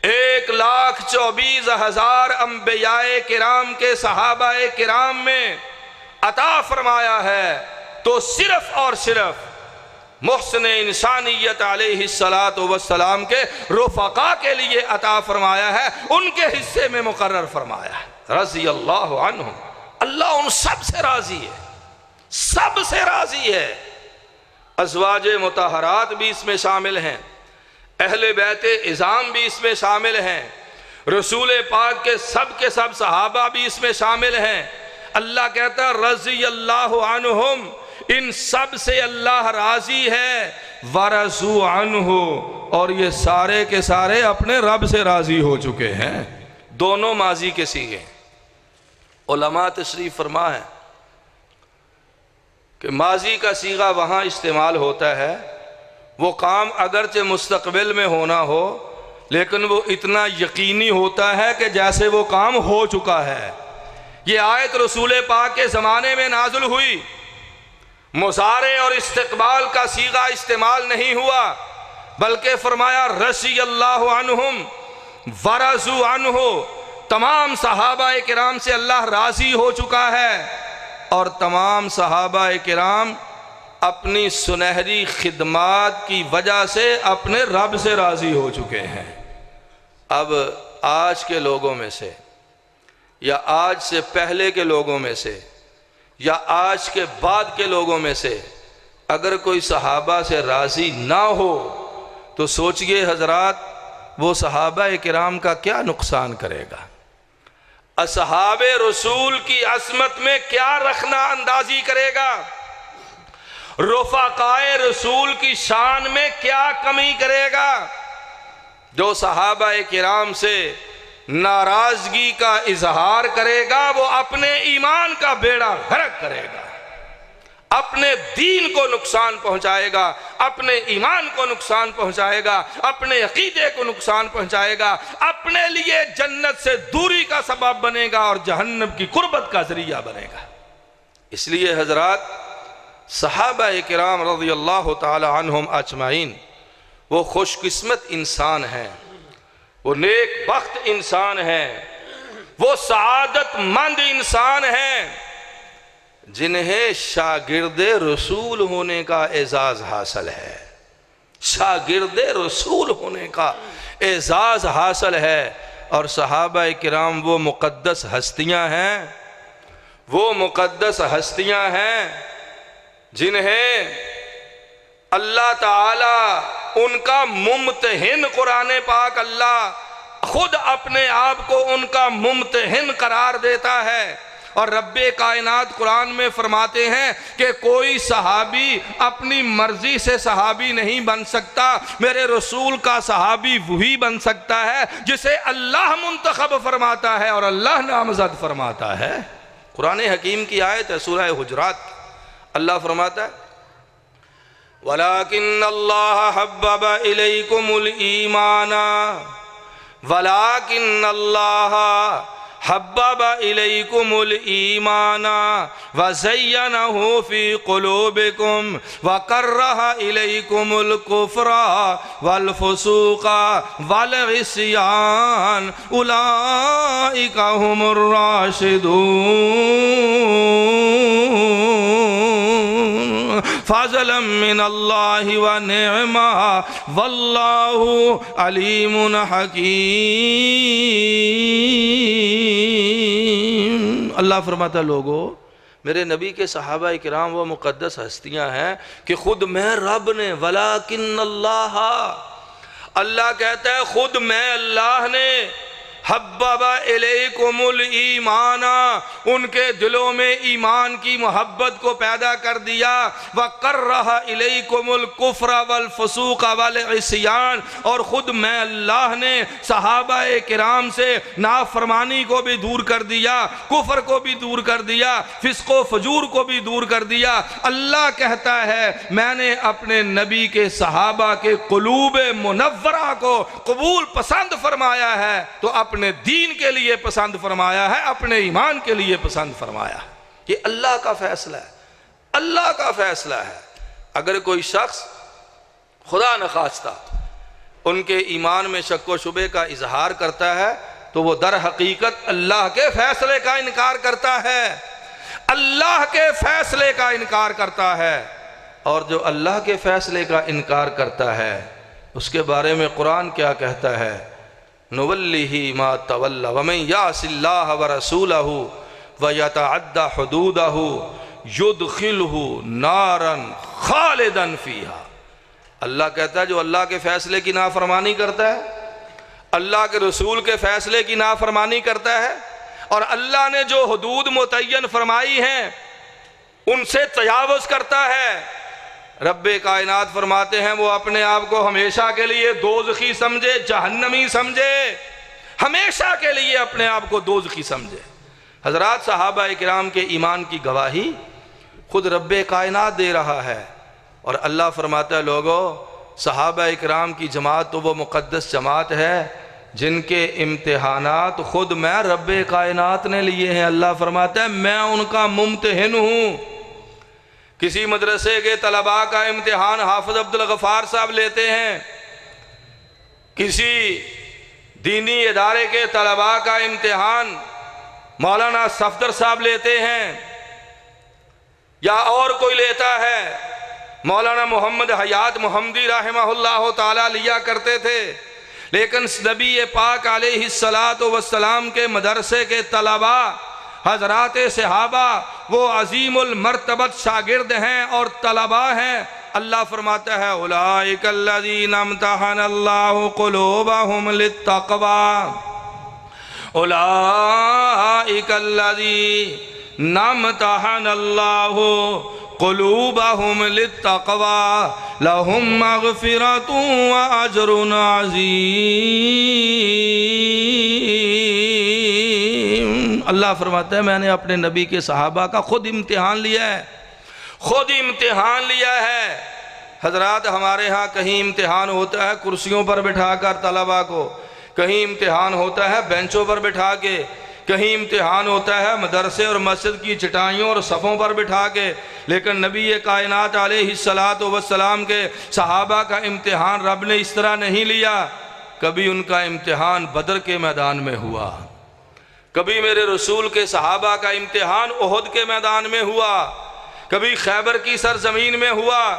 1,24,000 انبیاء کرام کے صحابہ کرام میں عطا فرمایا ہے، تو صرف اور صرف محسن انسانیت علیہ السلام کے رفقا کے لیے عطا فرمایا ہے، ان کے حصے میں مقرر فرمایا ہے۔ رضی اللہ عنہم، اللہ ان سب سے راضی ہے، سب سے راضی ہے۔ ازواج مطہرات بھی اس میں شامل ہیں، اہل بیت اعظام بھی اس میں شامل ہیں، رسول پاک کے سب صحابہ بھی اس میں شامل ہیں۔ اللہ کہتا ہے رضی اللہ عنہم، ان سب سے اللہ راضی ہے، ورضوا عنہ، اور یہ سارے کے سارے اپنے رب سے راضی ہو چکے ہیں۔ دونوں ماضی کے صیغے علماء تشریف فرما ہے کہ ماضی کا صیغہ وہاں استعمال ہوتا ہے، وہ کام اگرچہ مستقبل میں ہونا ہو لیکن وہ اتنا یقینی ہوتا ہے کہ جیسے وہ کام ہو چکا ہے۔ یہ آیت رسول پاک کے زمانے میں نازل ہوئی، مضارع اور استقبال کا صیغہ استعمال نہیں ہوا، بلکہ فرمایا رضی اللہ عنہم ورضوا عنہ، تمام صحابہ کرام سے اللہ راضی ہو چکا ہے اور تمام صحابہ کرام اپنی سنہری خدمات کی وجہ سے اپنے رب سے راضی ہو چکے ہیں۔ اب آج کے لوگوں میں سے یا آج سے پہلے کے لوگوں میں سے یا آج کے بعد کے لوگوں میں سے اگر کوئی صحابہ سے راضی نہ ہو تو سوچئے حضرات وہ صحابہ کرام کا کیا نقصان کرے گا، اصحاب رسول کی عظمت میں کیا رخنہ اندازی کرے گا، رفقائے رسول کی شان میں کیا کمی کرے گا۔ جو صحابہ کرام سے ناراضگی کا اظہار کرے گا وہ اپنے ایمان کا بیڑا غرق کرے گا، اپنے دین کو نقصان پہنچائے گا، اپنے ایمان کو نقصان پہنچائے گا، اپنے عقیدے کو نقصان پہنچائے گا، اپنے لیے جنت سے دوری کا سبب بنے گا اور جہنم کی قربت کا ذریعہ بنے گا۔ اس لیے حضرات صحابہ کرام رضی اللہ تعالی عنہم اجمعین وہ خوش قسمت انسان ہیں، وہ نیک بخت انسان ہیں، وہ سعادت مند انسان ہیں جنہیں شاگرد رسول ہونے کا اعزاز حاصل ہے، شاگرد رسول ہونے کا اعزاز حاصل ہے۔ اور صحابہ کرام وہ مقدس ہستیاں ہیں، وہ مقدس ہستیاں ہیں جنہیں اللہ تعالی ان کا ممتحن، قرآن پاک اللہ خود اپنے آپ کو ان کا ممتحن قرار دیتا ہے، اور رب کائنات قرآن میں فرماتے ہیں کہ کوئی صحابی اپنی مرضی سے صحابی نہیں بن سکتا، میرے رسول کا صحابی وہی بن سکتا ہے جسے اللہ منتخب فرماتا ہے اور اللہ نامزد فرماتا ہے۔ قرآن حکیم کی آیت ہے سورہ حجرات، اللہ فرماتا ہے وَلَكِنَّ اللَّهَ حَبَّبَ إِلَيْكُمُ الْإِيمَانَ وَلَكِنَّ اللَّهَ حبب إليكم الإيمان وزينه في قلوبكم وكره إليكم الكفر والفسوق والعصيان أولئك هم الراشدون فضلا من اللہ ونعما واللہ علیم حکیم۔ اللہ فرماتا لوگو میرے نبی کے صحابہ کرام وہ مقدس ہستیاں ہیں کہ خود میں رب نے ولیکن اللہ، اللہ کہتا ہے خود میں اللہ نے حبب الیکم الایمان، ان کے دلوں میں ایمان کی محبت کو پیدا کر دیا، وکرہ الیکم الکفر والفسوق والعصیان، اور خود میں اللہ نے صحابہ کرام سے نافرمانی کو بھی دور کر دیا، کفر کو بھی دور کر دیا، فسق و فجور کو بھی دور کر دیا۔ اللہ کہتا ہے میں نے اپنے نبی کے صحابہ کے قلوب منورہ کو قبول پسند فرمایا ہے، تو اپنے دین کے لیے پسند فرمایا ہے، اپنے ایمان کے لیے پسند فرمایا ہے۔ یہ اللہ کا فیصلہ ہے، اللہ کا فیصلہ ہے۔ اگر کوئی شخص خدا نخواستہ ان کے ایمان میں شک و شبے کا اظہار کرتا ہے تو وہ در حقیقت اللہ کے فیصلے کا انکار کرتا ہے، اللہ کے فیصلے کا انکار کرتا ہے۔ اور جو اللہ کے فیصلے کا انکار کرتا ہے اس کے بارے میں قرآن کیا کہتا ہے؟ نولہ ما تولی ومن یعص اللہ ورسولہ ویتعد حدودہ یدخلہ نارا خالدا فیہا۔ اللہ کہتا ہے جو اللہ کے فیصلے کی نافرمانی کرتا ہے، اللہ کے رسول کے فیصلے کی نافرمانی کرتا ہے، اور اللہ نے جو حدود متعین فرمائی ہیں ان سے تجاوز کرتا ہے، رب کائنات فرماتے ہیں وہ اپنے آپ کو ہمیشہ کے لیے دوزخی سمجھے، جہنمی سمجھے، ہمیشہ کے لیے اپنے آپ کو دوزخی سمجھے۔ حضرات صحابہ کرام کے ایمان کی گواہی خود رب کائنات دے رہا ہے، اور اللہ فرماتا ہے لوگو صحابہ کرام کی جماعت تو وہ مقدس جماعت ہے جن کے امتحانات خود میں رب کائنات نے لیے ہیں۔ اللہ فرماتا ہے میں ان کا ممتحن ہوں۔ کسی مدرسے کے طلباء کا امتحان حافظ عبدالغفار صاحب لیتے ہیں، کسی دینی ادارے کے طلباء کا امتحان مولانا صفدر صاحب لیتے ہیں، یا اور کوئی لیتا ہے، مولانا محمد حیات محمدی رحمہ اللہ تعالیٰ لیا کرتے تھے۔ لیکن نبی پاک علیہ السلام کے مدرسے کے طلباء حضرات صحابہ وہ عظیم المرتبت شاگرد ہیں اور طلباء ہیں۔ اللہ فرماتا ہے اولئک الذین امتحن اللہ قلوبہم للتقوی، اولئک الذین امتحن اللہ قلوبہم للتقوی لہم مغفرۃ واجر عظیم۔ اللہ فرماتا ہے میں نے اپنے نبی کے صحابہ کا خود امتحان لیا ہے، خود امتحان لیا ہے۔ حضرات ہمارے ہاں کہیں امتحان ہوتا ہے کرسیوں پر بٹھا کر طلباء کو، کہیں امتحان ہوتا ہے بینچوں پر بٹھا کے، کہیں امتحان ہوتا ہے مدرسے اور مسجد کی چٹائیوں اور صفوں پر بٹھا کے، لیکن نبی کائنات علیہ السلام کے صحابہ کا امتحان رب نے اس طرح نہیں لیا۔ کبھی ان کا امتحان بدر کے میدان میں ہوا، کبھی میرے رسول کے صحابہ کا امتحان احد کے میدان میں ہوا، کبھی خیبر کی سرزمین میں ہوا،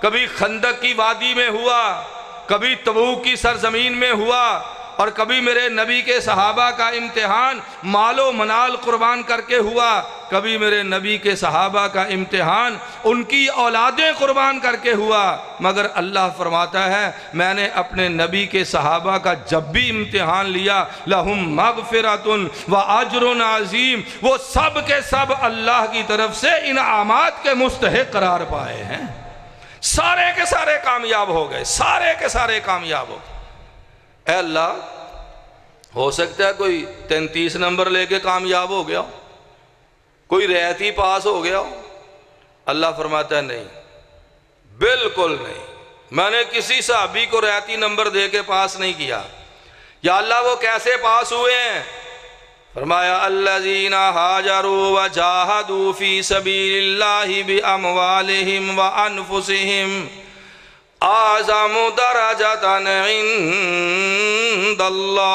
کبھی خندق کی وادی میں ہوا، کبھی تبوک کی سرزمین میں ہوا، اور کبھی میرے نبی کے صحابہ کا امتحان مال و منال قربان کر کے ہوا، کبھی میرے نبی کے صحابہ کا امتحان ان کی اولادیں قربان کر کے ہوا۔ مگر اللہ فرماتا ہے میں نے اپنے نبی کے صحابہ کا جب بھی امتحان لیا لہم مغفرۃ واجر عظیم، وہ سب کے سب اللہ کی طرف سے انعامات کے مستحق قرار پائے ہیں، سارے کے سارے کامیاب ہو گئے، سارے کے سارے کامیاب ہو گئے۔ اے اللہ ہو سکتا ہے کوئی 33 نمبر لے کے کامیاب ہو گیا ہو، کوئی رعایتی پاس ہو گیا ہو، اللہ فرماتا ہے نہیں، بالکل نہیں، میں نے کسی صحابی کو رعایتی نمبر دے کے پاس نہیں کیا۔ یا اللہ وہ کیسے پاس ہوئے ہیں؟ فرمایا الذین ہاجروا وجاہدوا فی سبیل اللہ باموالہم وانفسہم اعظم درجۃ عند اللہ،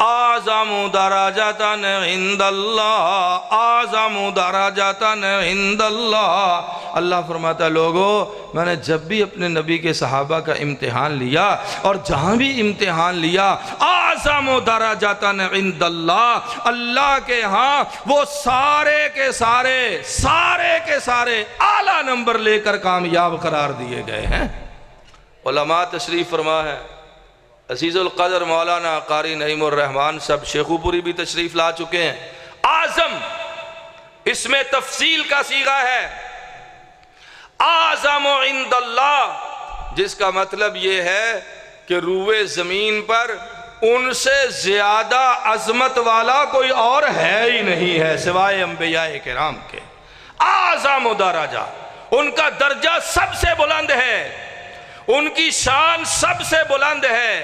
اعظم درجتن عند اللہ اعظم درجتن عند اللہ۔ اللہ فرماتا ہے لوگو میں نے جب بھی اپنے نبی کے صحابہ کا امتحان لیا اور جہاں بھی امتحان لیا اعظم درجتن عند اللہ، اللہ کے ہاں وہ سارے کے سارے اعلیٰ نمبر لے کر کامیاب قرار دیے گئے ہیں۔ علماء تشریف فرما ہے، عزیز القدر مولانا قاری نعیم الرحمن صاحب شیخو پوری بھی تشریف لا چکے ہیں۔ اعظم اس میں تفصیل کا صیغہ ہے، اعظم عند اللہ، جس کا مطلب یہ ہے کہ روئے زمین پر ان سے زیادہ عظمت والا کوئی اور ہے ہی نہیں ہے سوائے انبیاء کرام کے۔ اعظم درجہ، ان کا درجہ سب سے بلند ہے، ان کی شان سب سے بلند ہے،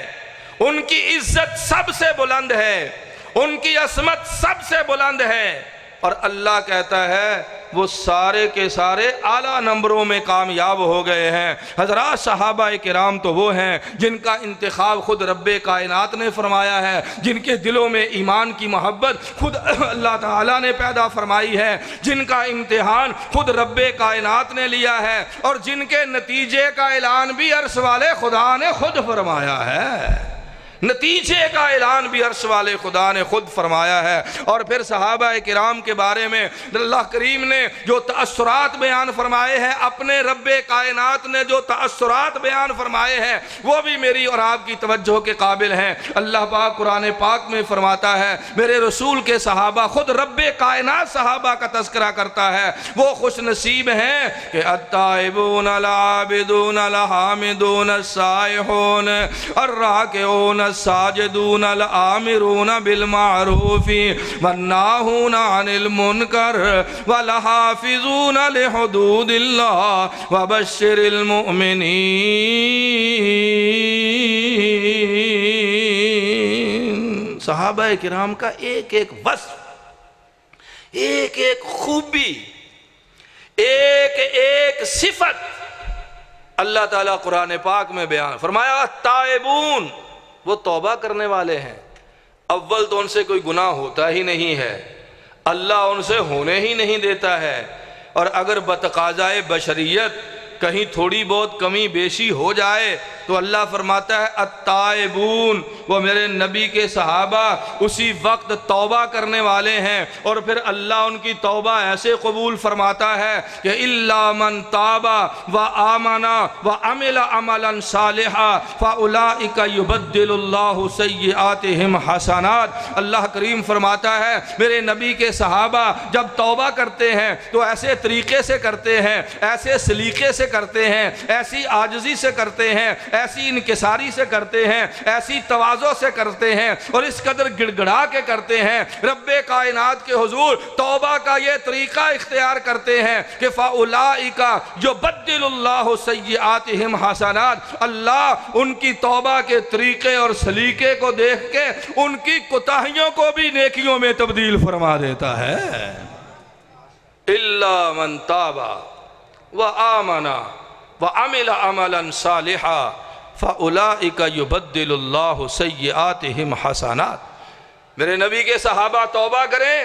ان کی عزت سب سے بلند ہے، ان کی عظمت سب سے بلند ہے، اور اللہ کہتا ہے وہ سارے کے سارے اعلیٰ نمبروں میں کامیاب ہو گئے ہیں۔ حضرات صحابہ کرام تو وہ ہیں جن کا انتخاب خود رب کائنات نے فرمایا ہے، جن کے دلوں میں ایمان کی محبت خود اللہ تعالیٰ نے پیدا فرمائی ہے، جن کا امتحان خود رب کائنات نے لیا ہے، اور جن کے نتیجے کا اعلان بھی عرش والے خدا نے خود فرمایا ہے۔ نتیجے کا اعلان بھی عرش والے خدا نے خود فرمایا ہے۔ اور پھر صحابہ کرام کے بارے میں اللہ کریم نے جو تأثرات بیان فرمائے ہیں، اپنے رب کائنات نے جو تأثرات بیان فرمائے ہیں، وہ بھی میری اور آپ کی توجہ کے قابل ہیں۔ اللہ پاک قرآن پاک میں فرماتا ہے میرے رسول کے صحابہ، خود رب کائنات صحابہ کا تذکرہ کرتا ہے، وہ خوش نصیب ہیں کہ التائبون العابدون الحامدون السائحون الراکعون الساجدون الآمرون بالمعروف والناہون عن المنکر والحافظون لحدود اللہ وبشر المؤمنین۔ صحابہ کرام کا ایک ایک وصف، ایک ایک خوبی، ایک ایک صفت اللہ تعالیٰ قرآن پاک میں بیان فرمایا۔ تائبون، وہ توبہ کرنے والے ہیں۔ اول تو ان سے کوئی گناہ ہوتا ہی نہیں ہے، اللہ ان سے ہونے ہی نہیں دیتا ہے، اور اگر بتقاضائے بشریت کہیں تھوڑی بہت کمی بیشی ہو جائے تو اللہ فرماتا ہے التائبون، وہ میرے نبی کے صحابہ اسی وقت توبہ کرنے والے ہیں، اور پھر اللہ ان کی توبہ ایسے قبول فرماتا ہے کہ الا من تاب وآمن وعمل عملا صالحا فاولئک یبدل اللہ سیئاتہم حسنات۔ اللہ کریم فرماتا ہے میرے نبی کے صحابہ جب توبہ کرتے ہیں تو ایسے طریقے سے کرتے ہیں، ایسے سلیقے سے کرتے ہیں، ایسی عاجزی سے کرتے ہیں، ایسی انکساری سے کرتے ہیں، ایسی تواضع سے کرتے ہیں، اور اس قدر گڑ گڑا کے کرتے ہیں، رب کائنات کے حضور توبہ کا یہ طریقہ اختیار کرتے ہیں کہ فَأُولَئِكَ يُبَدِّلُ اللَّهُ سَيِّئَاتِهِمْ حَسَنَات۔ اللہ ان کی توبہ کے طریقے اور سلیقے کو دیکھ کے ان کی کوتاہیوں کو بھی نیکیوں میں تبدیل فرما دیتا ہے۔ إِلَّا مَن تَابَ وَآمَنَ وَعَمِلَ عَمَلًا صَالِحًا فَأُولَئِكَ يُبَدِّلُ اللَّهُ سَيِّئَاتِهِمْ حَسَنَات۔ میرے نبی کے صحابہ توبہ کریں،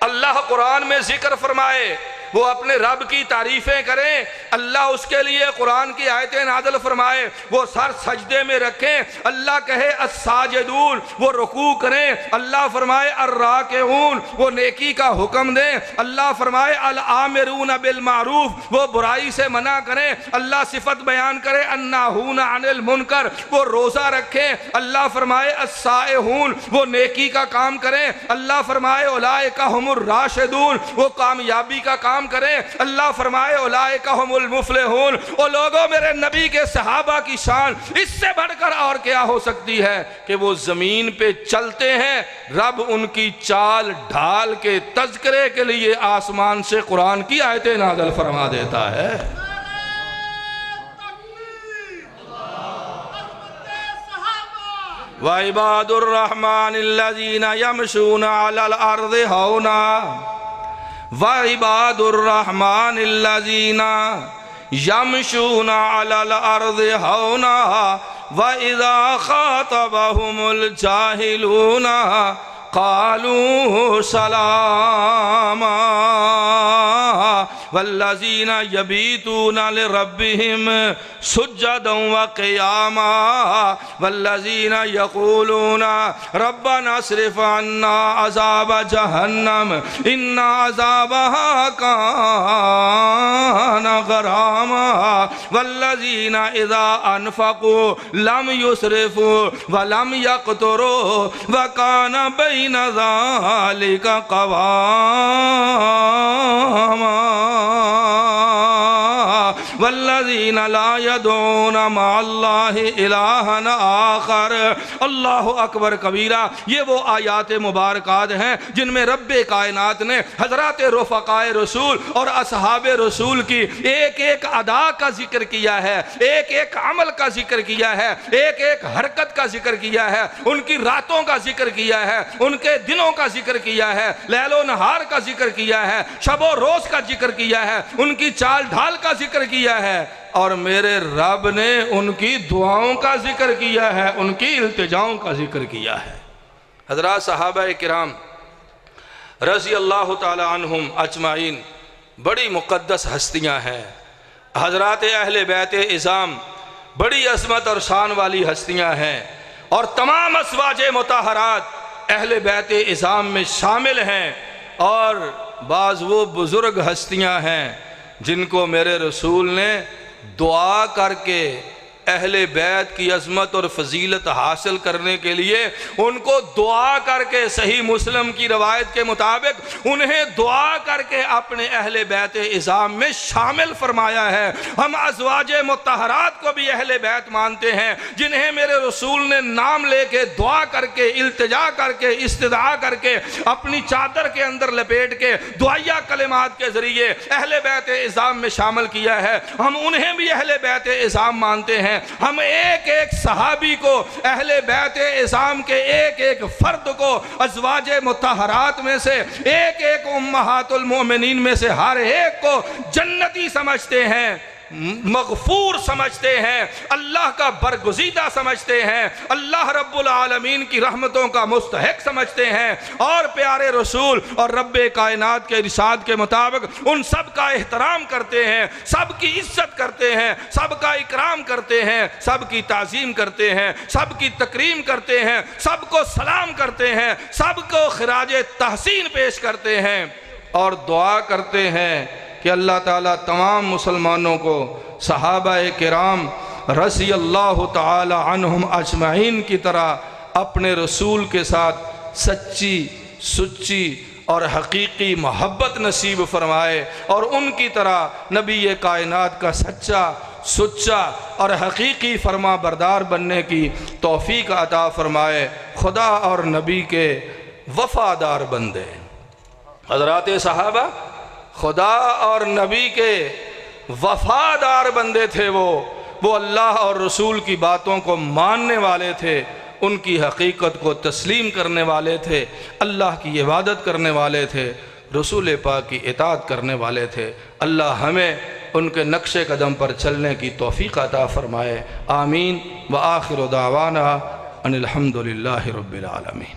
اللہ قرآن میں ذکر فرمائے، وہ اپنے رب کی تعریفیں کریں، اللہ اس کے لیے قرآن کی آیتیں نازل فرمائے، وہ سر سجدے میں رکھیں، اللہ کہے الساجدون، وہ رکوع کریں، اللہ فرمائے الراکعون، وہ نیکی کا حکم دیں، اللہ فرمائے الآمرون بالمعروف، وہ برائی سے منع کریں، اللہ صفت بیان کرے الناہون عن المنکر، وہ روزہ رکھیں، اللہ فرمائے السائحون، وہ نیکی کا کام کریں، اللہ فرمائے اولئک ھم الراشدون، وہ کامیابی کا کام کریں، اللہ فرمائے اولئک ھم المفلحون۔ او لوگوں میرے نبی کے صحابہ کی شان اس سے بڑھ کر اور کیا ہو سکتی ہے کہ وہ زمین پہ چلتے ہیں، رب ان کی چال ڈھال کے تذکرے کے لیے آسمان سے قرآن کی آیتیں نازل فرما دیتا ہے۔ وَعِبَادُ الرَّحْمَنِ الَّذِينَ يَمْشُونَ عَلَى الْأَرْضِ هَوْنًا وَعِبَادُ الرَّحْمَنِ الَّذِينَ يَمْشُونَ عَلَى الْأَرْضِ هَوْنًا وَإِذَا خَاطَبَهُمُ الْجَاهِلُونَ قالوا سلاما والذین یبیتون لربهم سجدا وقیاما والذین یقولون ربنا اصرف عنا عذاب جہنم ان عذابها کان غراما والذین اذا انفقوا لم يسرفوا ولم يقتروا وكان بين ذلك قواما والذین لا يدعون مع اللہ الہا آخر۔ اللہ اکبر کبیرہ۔ یہ وہ آیات مبارکات ہیں جن میں رب کائنات نے حضرات رفقائے رسول اور اصحاب رسول کی ایک ایک ادا کا ذکر کیا ہے، ایک ایک عمل کا ذکر کیا ہے، ایک ایک حرکت کا ذکر کیا ہے، ان کی راتوں کا ذکر کیا ہے، ان کے دنوں کا ذکر کیا ہے، لیل و نہار کا ذکر کیا ہے، شب و روز کا ذکر کیا ہے، ان کی چال ڈھال کا ذکر کیا ہے، اور میرے رب نے ان کی دعاؤں کا ذکر کیا ہے، ان کی التجاؤں کا ذکر کیا ہے۔ حضرات صحابہ کرام رضی اللہ تعالی عنہم اجمعین بڑی مقدس ہستیاں ہیں۔ حضرات اہل بیت اعظام بڑی عظمت اور شان والی ہستیاں ہیں، اور تمام ازواج مطہرات اہل بیت اعظام میں شامل ہیں، اور بعض وہ بزرگ ہستیاں ہیں جن کو میرے رسول نے دعا کر کے اہل بیت کی عظمت اور فضیلت حاصل کرنے کے لیے ان کو دعا کر کے، صحیح مسلم کی روایت کے مطابق انہیں دعا کر کے اپنے اہل بیت اعظام میں شامل فرمایا ہے۔ ہم ازواج مطہرات کو بھی اہل بیت مانتے ہیں، جنہیں میرے رسول نے نام لے کے دعا کر کے، التجا کر کے، استدعا کر کے اپنی چادر کے اندر لپیٹ کے دعائیہ کلمات کے ذریعے اہل بیت اعظام میں شامل کیا ہے۔ ہم انہیں بھی اہل بیت اعظام مانتے ہیں۔ ہم ایک ایک صحابی کو، اہل بیت اعظام کے ایک ایک فرد کو، ازواج مطہرات میں سے ایک ایک امہات المؤمنین میں سے ہر ایک کو جنتی سمجھتے ہیں، مغفور سمجھتے ہیں، اللہ کا برگزیدہ سمجھتے ہیں، اللہ رب العالمین کی رحمتوں کا مستحق سمجھتے ہیں، اور پیارے رسول اور رب کائنات کے ارشاد کے مطابق ان سب کا احترام کرتے ہیں، سب کی عزت کرتے ہیں، سب کا اکرام کرتے ہیں، سب کی تعظیم کرتے ہیں، سب کی تکریم کرتے ہیں، سب کو سلام کرتے ہیں، سب کو خراج تحسین پیش کرتے ہیں، اور دعا کرتے ہیں کہ اللہ تعالیٰ تمام مسلمانوں کو صحابہ کرام رضی اللہ تعالی عنہم اجمعین کی طرح اپنے رسول کے ساتھ سچی، سچی اور حقیقی محبت نصیب فرمائے، اور ان کی طرح نبی کائنات کا سچا، سچا اور حقیقی فرما بردار بننے کی توفیق عطا فرمائے۔ خدا اور نبی کے وفادار بندے۔ حضرات صحابہ خدا اور نبی کے وفادار بندے تھے، وہ اللہ اور رسول کی باتوں کو ماننے والے تھے، ان کی حقیقت کو تسلیم کرنے والے تھے، اللہ کی عبادت کرنے والے تھے، رسول پاک کی اطاعت کرنے والے تھے۔ اللہ ہمیں ان کے نقش قدم پر چلنے کی توفیق عطا فرمائے۔ آمین۔ وآخر دعوانا ان الحمدللہ رب العالمین۔